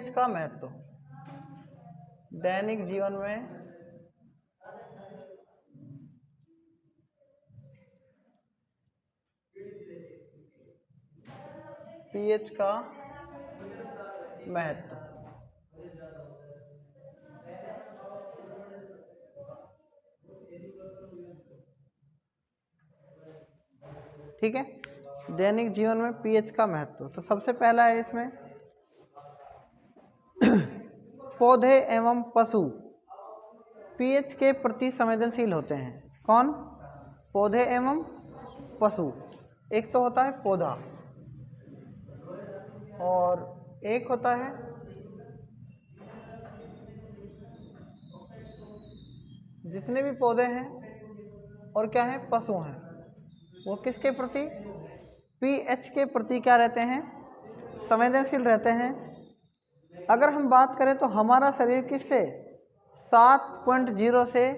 PH का महत्व। दैनिक जीवन में पीएच का महत्व। ठीक है, दैनिक जीवन में पीएच का महत्व। तो सबसे पहला है इसमें पौधे एवं पशु पीएच के प्रति संवेदनशील होते हैं। कौन? पौधे एवं पशु। एक तो होता है पौधा और एक होता है जितने भी पौधे हैं और क्या है, पशु हैं, वो किसके प्रति? पीएच के प्रति क्या रहते हैं? संवेदनशील रहते हैं। अगर हम बात करें तो हमारा शरीर किससे? 7.0 से,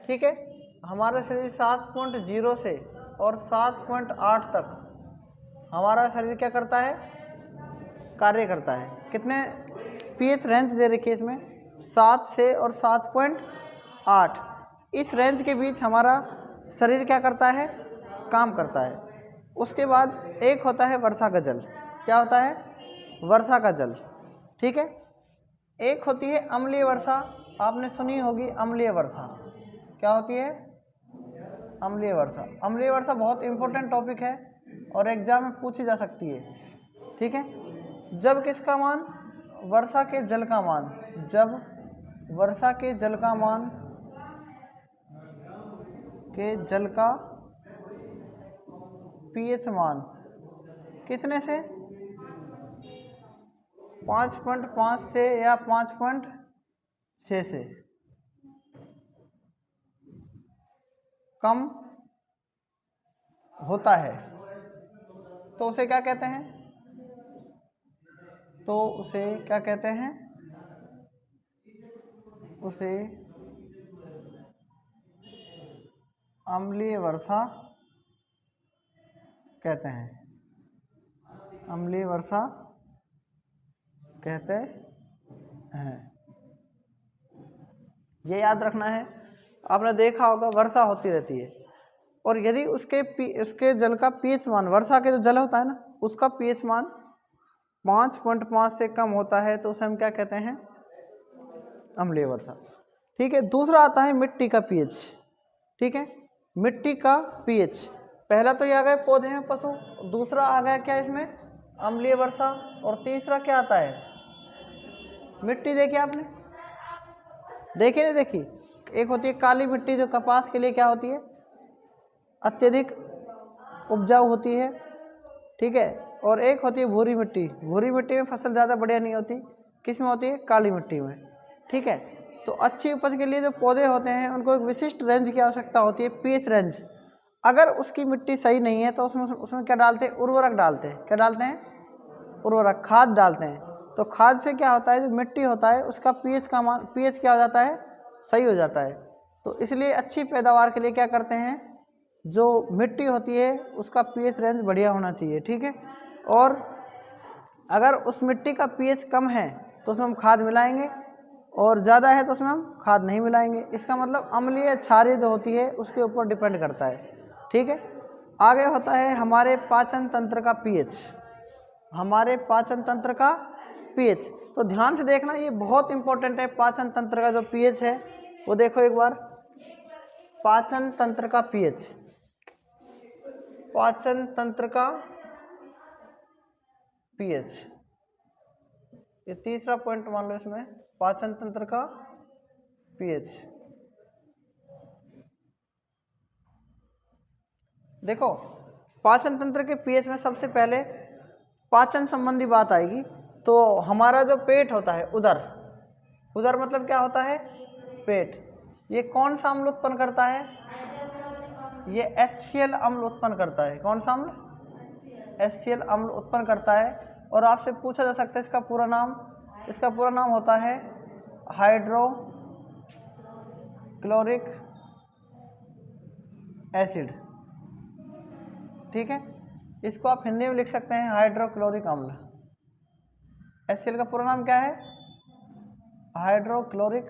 ठीक है, हमारा शरीर 7.0 से और 7.8 तक हमारा शरीर क्या करता है? कार्य करता है। कितने पीएच रेंज दे रखी है इसमें? 7 से और 7.8। इस रेंज के बीच हमारा शरीर क्या करता है? काम करता है। उसके बाद एक होता है वर्षा का जल। क्या होता है? वर्षा का जल। ठीक है, एक होती है अम्लीय वर्षा। आपने सुनी होगी अम्लीय वर्षा। क्या होती है? अम्लीय वर्षा। अम्लीय वर्षा बहुत इंपॉर्टेंट टॉपिक है और एग्जाम में पूछी जा सकती है। ठीक है, जब किसका मान? वर्षा के जल का मान। जब वर्षा के जल का मान के जल का पीएच मान कितने से? 5.5 से या 5.6 से कम होता है तो उसे क्या कहते हैं? तो उसे क्या कहते हैं? उसे अम्लीय वर्षा कहते हैं। अम्लीय वर्षा कहते हैं। ये याद रखना है। आपने देखा होगा वर्षा होती रहती है और यदि उसके जल का पीएच मान, वर्षा के जो जल होता है ना, उसका पीएच मान 5.5 से कम होता है तो उसे हम क्या कहते हैं? अम्लीय वर्षा। ठीक है, दूसरा आता है मिट्टी का पीएच। ठीक है, मिट्टी का पीएच। पहला तो ये आ गया पौधे हैं, पशु। दूसरा आ गया क्या इसमें? अम्लीय वर्षा। और तीसरा क्या आता है? मिट्टी। देखी आपने? देखी नहीं देखी? एक होती है काली मिट्टी जो कपास के लिए क्या होती है? अत्यधिक उपजाऊ होती है। ठीक है, और एक होती है भूरी मिट्टी। भूरी मिट्टी में फसल ज़्यादा बढ़िया नहीं होती। किस में होती है? काली मिट्टी में। ठीक है, तो अच्छी उपज के लिए जो पौधे होते हैं उनको एक विशिष्ट रेंज की आवश्यकता होती है, पीएच रेंज। अगर उसकी मिट्टी सही नहीं है तो उसमें क्या डालते हैं? उर्वरक डालते हैं। क्या डालते हैं? उर्वरक, खाद डालते हैं। तो खाद से क्या होता है? जो मिट्टी होता है उसका पीएच का मान, पीएच क्या हो जाता है? सही हो जाता है। तो इसलिए अच्छी पैदावार के लिए क्या करते हैं? जो मिट्टी होती है उसका पीएच रेंज बढ़िया होना चाहिए। ठीक है, और अगर उस मिट्टी का पीएच कम है तो उसमें हम खाद मिलाएंगे और ज़्यादा है तो उसमें हम खाद नहीं मिलाएंगे। इसका मतलब अम्लीय क्षारीय जो होती है उसके ऊपर डिपेंड करता है। ठीक है, आगे होता है हमारे पाचन तंत्र का पीएच। हमारे पाचन तंत्र का पीएच, तो ध्यान से देखना, ये बहुत इंपॉर्टेंट है। पाचन तंत्र का जो पीएच है वो देखो एक बार। पाचन तंत्र का पीएच, पाचन तंत्र का पीएच, ये तीसरा पॉइंट मान लो इसमें, पाचन तंत्र का पीएच। देखो, पाचन तंत्र के पीएच में सबसे पहले पाचन संबंधी बात आएगी। तो हमारा जो पेट होता है, उदर, उदर मतलब क्या होता है? पेट। ये कौन सा अम्ल उत्पन्न करता है? ये HCl अम्ल उत्पन्न करता है। कौन सा अम्ल? HCl अम्ल उत्पन्न करता है। और आपसे पूछा जा सकता है इसका पूरा नाम। इसका पूरा नाम होता है हाइड्रोक्लोरिक एसिड। ठीक है, इसको आप हिंदी में लिख सकते हैं हाइड्रोक्लोरिक अम्ल। HCl का पूरा नाम क्या है? हाइड्रोक्लोरिक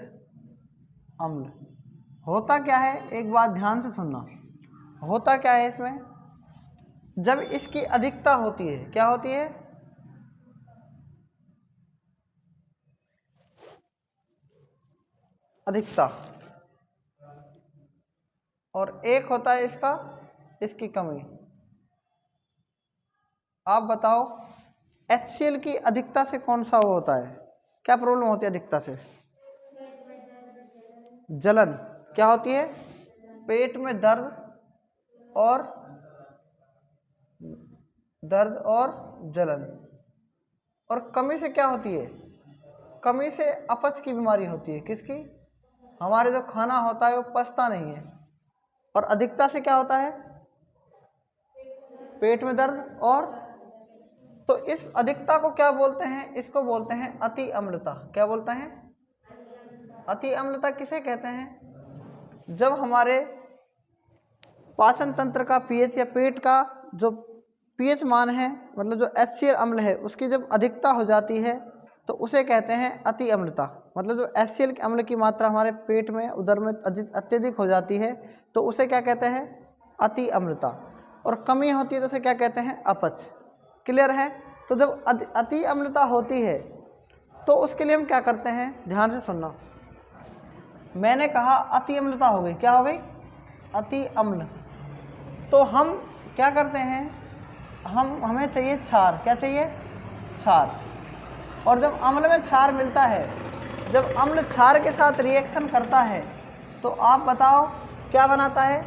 अम्ल। होता क्या है, एक बात ध्यान से सुनना, होता क्या है इसमें, जब इसकी अधिकता होती है, क्या होती है? अधिकता, और एक होता है इसकी कमी। आप बताओ HCl की अधिकता से कौन सा वो होता है, क्या प्रॉब्लम होती है अधिकता से? जलन। क्या होती है? पेट में दर्द और जलन। और कमी से क्या होती है? कमी से अपच की बीमारी होती है। किसकी? हमारे जो खाना होता है वो पचता नहीं है। और अधिकता से क्या होता है? पेट में दर्द। और तो इस अधिकता को क्या बोलते हैं? इसको बोलते हैं अति अम्लता। क्या बोलते हैं? अति अम्लता किसे कहते हैं? जब हमारे पाचन तंत्र का पीएच या पेट का जो पीएच मान है, मतलब जो HCl अम्ल है, उसकी जब अधिकता हो जाती है तो उसे कहते हैं अति अम्लता। मतलब जो HCl के अम्ल की मात्रा हमारे पेट में, उदर में अत्यधिक हो जाती है तो उसे क्या कहते हैं? अति अम्लता। और कमी होती है तो उसे क्या कहते हैं? अपच। क्लियर है? तो जब अति अम्लता होती है तो उसके लिए हम क्या करते हैं, ध्यान से सुनना। मैंने कहा अति अम्लता हो गई, क्या हो गई? अति अम्ल। तो हम क्या करते हैं, हमें चाहिए क्षार। क्या चाहिए? क्षार। और जब अम्ल में क्षार मिलता है, जब अम्ल क्षार के साथ रिएक्शन करता है तो आप बताओ क्या बनाता है?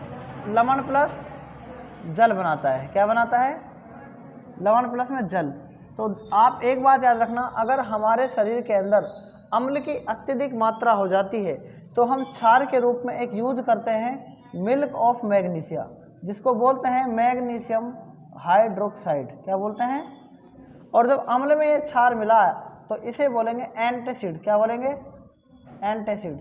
लवण प्लस जल बनाता है। क्या बनाता है? लवण प्लस में जल। तो आप एक बात याद रखना, अगर हमारे शरीर के अंदर अम्ल की अत्यधिक मात्रा हो जाती है तो हम क्षार के रूप में एक यूज करते हैं मिल्क ऑफ मैग्नीशिया, जिसको बोलते हैं मैग्नीशियम हाइड्रोक्साइड। क्या बोलते हैं? और जब अम्ल में ये क्षार मिला तो इसे बोलेंगे एंटासिड। क्या बोलेंगे? एंटासिड।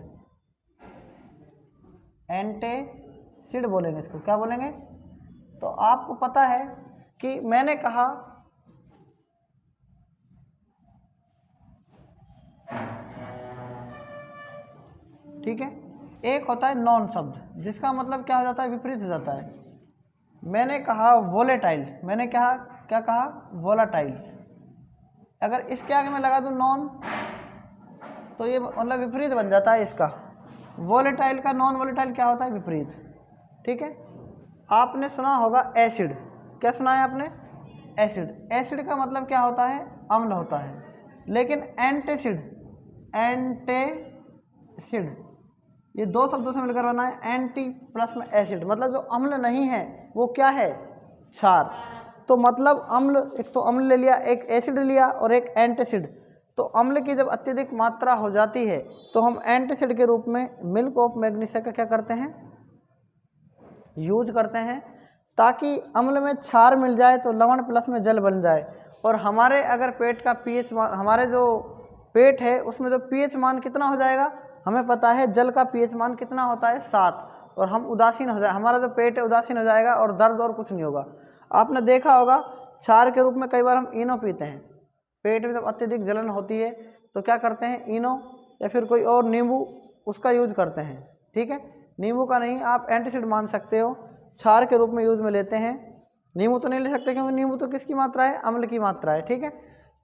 एंटासिड बोलेंगे इसको। क्या बोलेंगे? तो आपको पता है कि मैंने कहा ठीक है, एक होता है नॉन शब्द, जिसका मतलब क्या हो जाता है? विपरीत हो जाता है। मैंने कहा वोलेटाइल, मैंने क्या कहा? वोलाटाइल। अगर इसके आगे मैं लगा दूं नॉन तो ये मतलब विपरीत बन जाता है इसका। वोलेटाइल का नॉन वोलेटाइल क्या होता है? विपरीत। ठीक है। आपने सुना होगा एसिड। क्या सुना है आपने? एसिड। एसिड का मतलब क्या होता है? अम्ल होता है। लेकिन एंटासिड, एंटासिड ये दो शब्दों से मिलकर बना है। एंटी प्लस में एसिड, मतलब जो अम्ल नहीं है वो क्या है? क्षार। तो मतलब अम्ल, एक तो अम्ल ले लिया, एक एसिड लिया और एक एंटासिड। तो अम्ल की जब अत्यधिक मात्रा हो जाती है तो हम एंटासिड के रूप में मिल्क ऑफ मैग्नीशिया का क्या करते हैं? यूज करते हैं, ताकि अम्ल में क्षार मिल जाए तो लवण प्लस में जल बन जाए। और हमारे अगर पेट का पीएच मान, हमारे जो पेट है उसमें जो पीएच मान कितना हो जाएगा? हमें पता है जल का पीएच मान कितना होता है? 7। और हम उदासीन हो जाए, हमारा जो पेट है उदासीन हो जाएगा और दर्द और कुछ नहीं होगा। आपने देखा होगा क्षार के रूप में कई बार हम इनो पीते हैं। पेट में जब अत्यधिक जलन होती है तो क्या करते हैं? इनो या फिर कोई और नींबू, उसका यूज करते हैं। ठीक है, नींबू का नहीं, आप एंटासिड मान सकते हो, क्षार के रूप में यूज में लेते हैं। नींबू तो नहीं ले सकते क्योंकि नींबू तो किसकी मात्रा है? अम्ल की मात्रा है। ठीक है,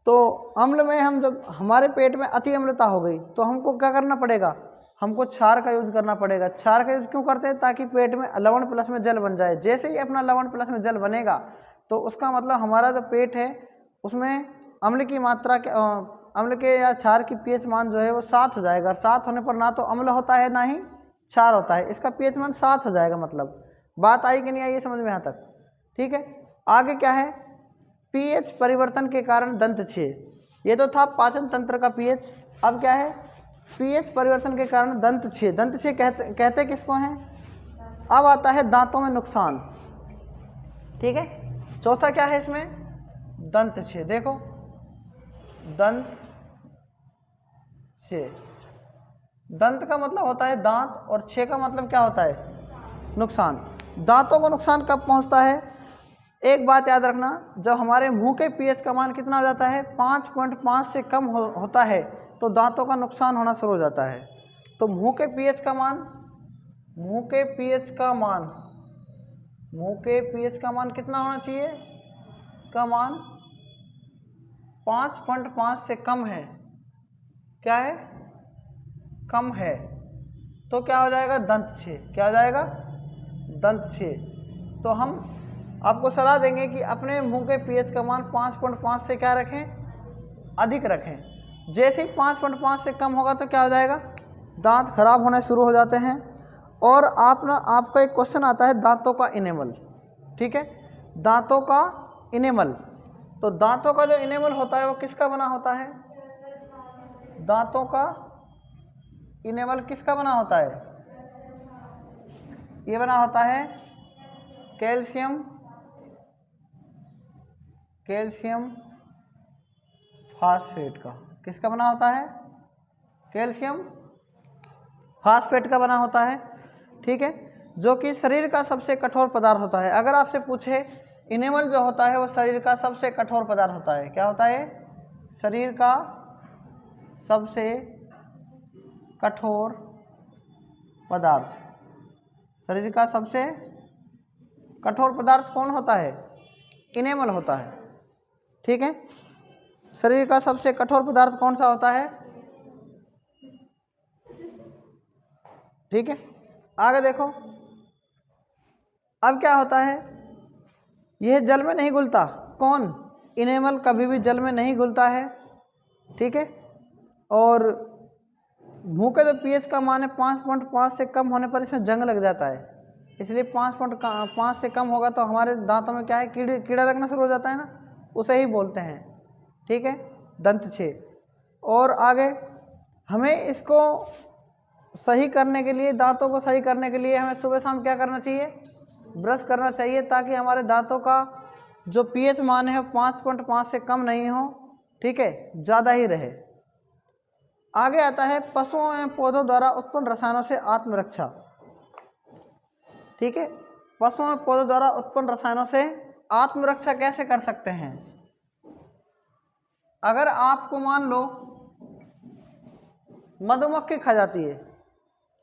तो अम्ल में हम जब हमारे पेट में अति अम्लता हो गई तो हमको क्या करना पड़ेगा? हमको क्षार का यूज करना पड़ेगा। क्षार का यूज क्यों करते हैं? ताकि पेट में लवण प्लस में जल बन जाए। जैसे ही अपना लवण प्लस में जल बनेगा तो उसका मतलब हमारा जो पेट है उसमें अम्ल की मात्रा, अम्ल के या क्षार की पीएच मान जो है वो 7 हो जाएगा। और 7 होने पर ना तो अम्ल होता है ना ही क्षार होता है, इसका पीएच मान 7 हो जाएगा। मतलब बात आई कि नहीं आई? ये समझ में यहाँ तक? ठीक है, आगे क्या है? पीएच परिवर्तन के कारण दंतक्षय। ये तो था पाचन तंत्र का पीएच। अब क्या है? पीएच परिवर्तन के कारण दंतक्षय। दंतक्षय कहते किसको हैं? अब आता है दांतों में नुकसान। ठीक है, चौथा क्या है इसमें? दंतक्षय। देखो, दंतक्षय, दंत का मतलब होता है दांत और छः का मतलब क्या होता है? नुकसान। दांतों को नुकसान कब पहुंचता है? एक बात याद रखना, जब हमारे मुंह के पीएच का मान कितना हो जाता है 5.5 से कम होता है तो दांतों का नुकसान होना शुरू हो जाता है। तो मुंह के पीएच का मान कितना होना चाहिए, का मान 5.5 से कम है, क्या है, कम है, तो क्या हो जाएगा, दंत छेद। क्या हो जाएगा, दंत छेद। तो हम आपको सलाह देंगे कि अपने मुंह के पीएच का मान 5.5 से क्या रखें, अधिक रखें। जैसे ही 5.5 से कम होगा तो क्या हो जाएगा, दांत खराब होने शुरू हो जाते हैं। और आपका एक क्वेश्चन आता है दांतों का इनेमल, ठीक है, दांतों का इनेमल। तो दांतों का जो इनेमल होता है वो किसका बना होता है, दांतों का इनेमल किसका बना होता है, ये बना होता है कैल्शियम फास्फेट का। किसका बना होता है, कैल्शियम फास्फेट का बना होता है, ठीक है, जो कि शरीर का सबसे कठोर पदार्थ होता है। अगर आपसे पूछे इनेमल जो होता है वो शरीर का सबसे कठोर पदार्थ होता है, क्या होता है, शरीर का सबसे कठोर पदार्थ, शरीर का सबसे कठोर पदार्थ कौन होता है, इनेमल होता है, ठीक है। शरीर का सबसे कठोर पदार्थ कौन सा होता है, ठीक है। आगे देखो, अब क्या होता है, यह जल में नहीं घुलता, कौन, इनेमल कभी भी जल में नहीं घुलता है, ठीक है। और मुंह के जो पीएच का मान है 5.5 से कम होने पर इसमें जंग लग जाता है, इसलिए 5.5 से कम होगा तो हमारे दांतों में क्या है, कीड़ा लगना शुरू हो जाता है ना, उसे ही बोलते हैं, ठीक है, दंत छेद। और आगे हमें इसको सही करने के लिए, दांतों को सही करने के लिए हमें सुबह शाम क्या करना चाहिए, ब्रश करना चाहिए, ताकि हमारे दांतों का जो पीएच मान है 5.5 से कम नहीं हो, ठीक है, ज़्यादा ही रहे। आगे आता है पशुओं एवं पौधों द्वारा उत्पन्न रसायनों से आत्मरक्षा, ठीक है। पशुओं एवं पौधों द्वारा उत्पन्न रसायनों से आत्मरक्षा कैसे कर सकते हैं। अगर आपको मान लो मधुमक्खी खा जाती है,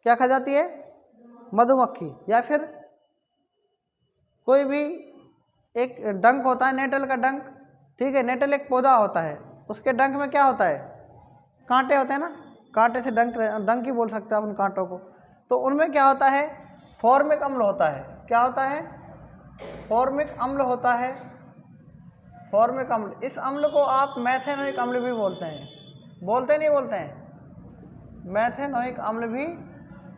क्या खा जाती है, मधुमक्खी, या फिर कोई भी एक डंक होता है, नेटल का डंक, ठीक है, नेटल एक पौधा होता है, उसके डंक में क्या होता है, कांटे होते हैं ना, कांटे से डंक ही बोल सकते हैं आप उन कांटों को। तो उनमें क्या होता है, फॉर्मिक अम्ल होता है, क्या होता है, फॉर्मिक अम्ल होता है, फॉर्मिक अम्ल। इस अम्ल को आप मैथेनोइक अम्ल भी बोलते हैं, बोलते नहीं बोलते हैं, मैथेनोइक अम्ल भी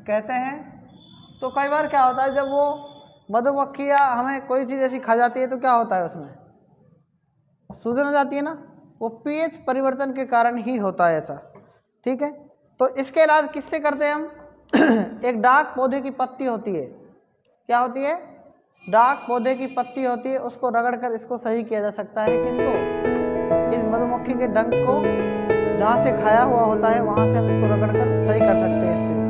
कहते हैं। तो कई बार क्या होता है, जब वो मधुमक्खी या हमें कोई चीज़ ऐसी खा जाती है तो क्या होता है, उसमें सूजन हो जाती है ना, वो पीएच परिवर्तन के कारण ही होता है ऐसा, ठीक है। तो इसके इलाज किससे करते हैं हम एक डाक पौधे की पत्ती होती है, क्या होती है, डाक पौधे की पत्ती होती है, उसको रगड़कर इसको सही किया जा सकता है। किसको, इस मधुमक्खी के डंक को, जहाँ से खाया हुआ होता है वहाँ से हम इसको रगड़कर सही कर सकते हैं इससे।